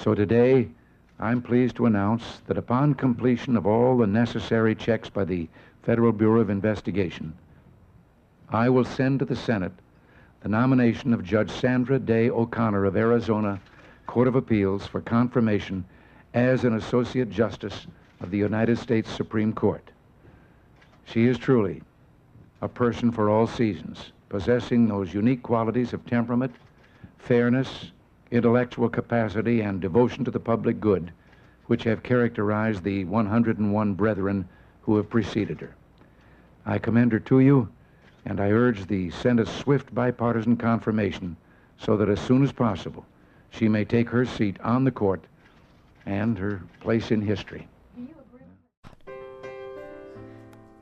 So today, I'm pleased to announce that upon completion of all the necessary checks by the Federal Bureau of Investigation, I will send to the Senate the nomination of Judge Sandra Day O'Connor of Arizona Court of Appeals for confirmation as an Associate Justice of the United States Supreme Court. She is truly a person for all seasons, possessing those unique qualities of temperament, fairness, intellectual capacity, and devotion to the public good which have characterized the 101 brethren who have preceded her. I commend her to you, and I urge the Senate's swift bipartisan confirmation so that as soon as possible she may take her seat on the court and her place in history.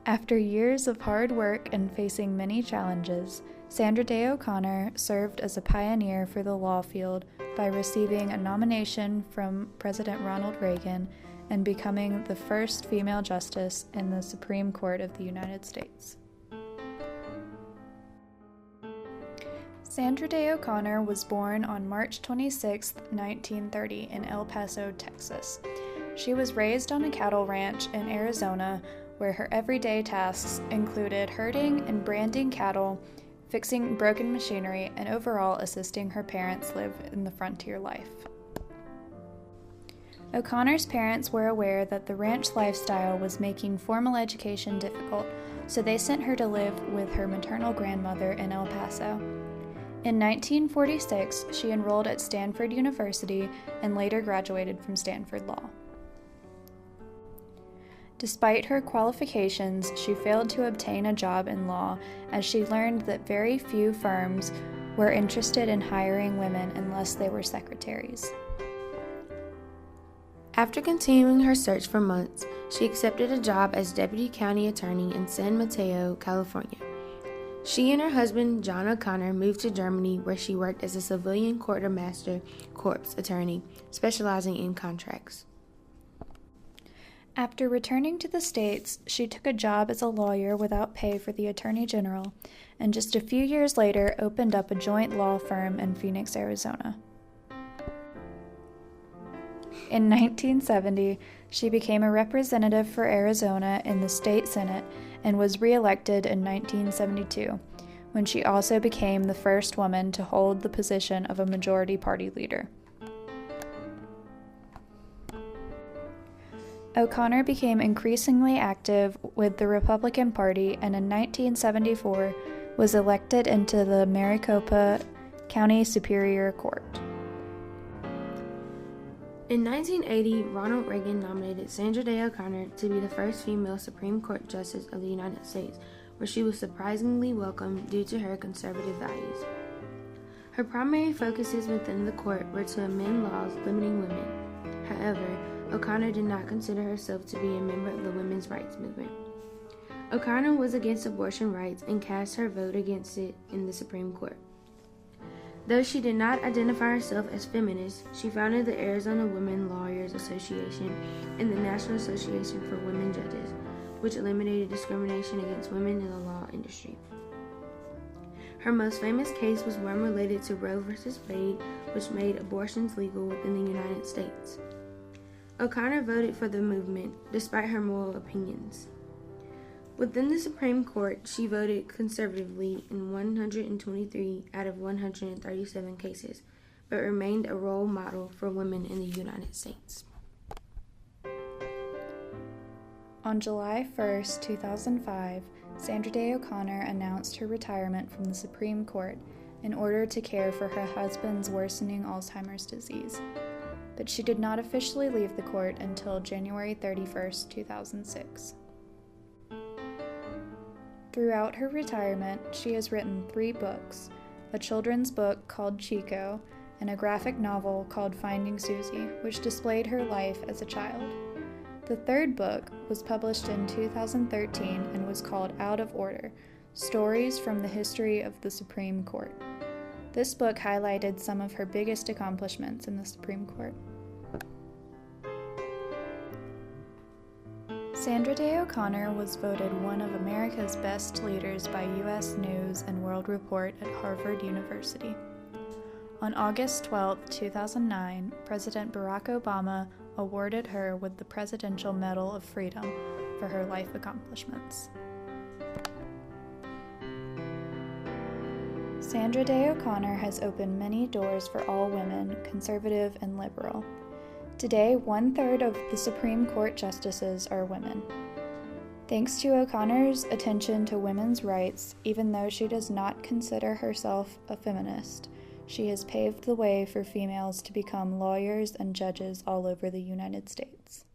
After years of hard work and facing many challenges, Sandra Day O'Connor served as a pioneer for the law field by receiving a nomination from President Ronald Reagan and becoming the first female justice in the Supreme Court of the United States. Sandra Day O'Connor was born on March 26, 1930 in El Paso, Texas. She was raised on a cattle ranch in Arizona where her everyday tasks included herding and branding cattle, fixing broken machinery, and overall assisting her parents live in the frontier life. O'Connor's parents were aware that the ranch lifestyle was making formal education difficult, so they sent her to live with her maternal grandmother in El Paso. In 1946, she enrolled at Stanford University and later graduated from Stanford Law. Despite her qualifications, she failed to obtain a job in law as she learned that very few firms were interested in hiring women unless they were secretaries. After continuing her search for months, she accepted a job as deputy county attorney in San Mateo, California. She and her husband, John O'Connor, moved to Germany where she worked as a civilian quartermaster corps attorney, specializing in contracts. After returning to the States, she took a job as a lawyer without pay for the Attorney General, and just a few years later opened up a joint law firm in Phoenix, Arizona. In 1970, she became a representative for Arizona in the state Senate and was re-elected in 1972, when she also became the first woman to hold the position of a majority party leader. O'Connor became increasingly active with the Republican Party and in 1974 was elected into the Maricopa County Superior Court. In 1980, Ronald Reagan nominated Sandra Day O'Connor to be the first female Supreme Court Justice of the United States, where she was surprisingly welcomed due to her conservative values. Her primary focuses within the court were to amend laws limiting women. However, O'Connor did not consider herself to be a member of the women's rights movement. O'Connor was against abortion rights and cast her vote against it in the Supreme Court. Though she did not identify herself as feminist, she founded the Arizona Women Lawyers Association and the National Association for Women Judges, which eliminated discrimination against women in the law industry. Her most famous case was one related to Roe v. Wade, which made abortions legal within the United States. O'Connor voted for the movement, despite her moral opinions. Within the Supreme Court, she voted conservatively in 123 out of 137 cases, but remained a role model for women in the United States. On July 1, 2005, Sandra Day O'Connor announced her retirement from the Supreme Court in order to care for her husband's worsening Alzheimer's disease. But she did not officially leave the court until January 31, 2006. Throughout her retirement, she has written 3 books, a children's book called Chico, and a graphic novel called Finding Susie, which displayed her life as a child. The 3rd book was published in 2013 and was called Out of Order, Stories from the History of the Supreme Court. This book highlighted some of her biggest accomplishments in the Supreme Court. Sandra Day O'Connor was voted one of America's best leaders by U.S. News and World Report at Harvard University. On August 12, 2009, President Barack Obama awarded her with the Presidential Medal of Freedom for her life accomplishments. Sandra Day O'Connor has opened many doors for all women, conservative and liberal. Today, 1/3 of the Supreme Court justices are women. Thanks to O'Connor's attention to women's rights, even though she does not consider herself a feminist, she has paved the way for females to become lawyers and judges all over the United States.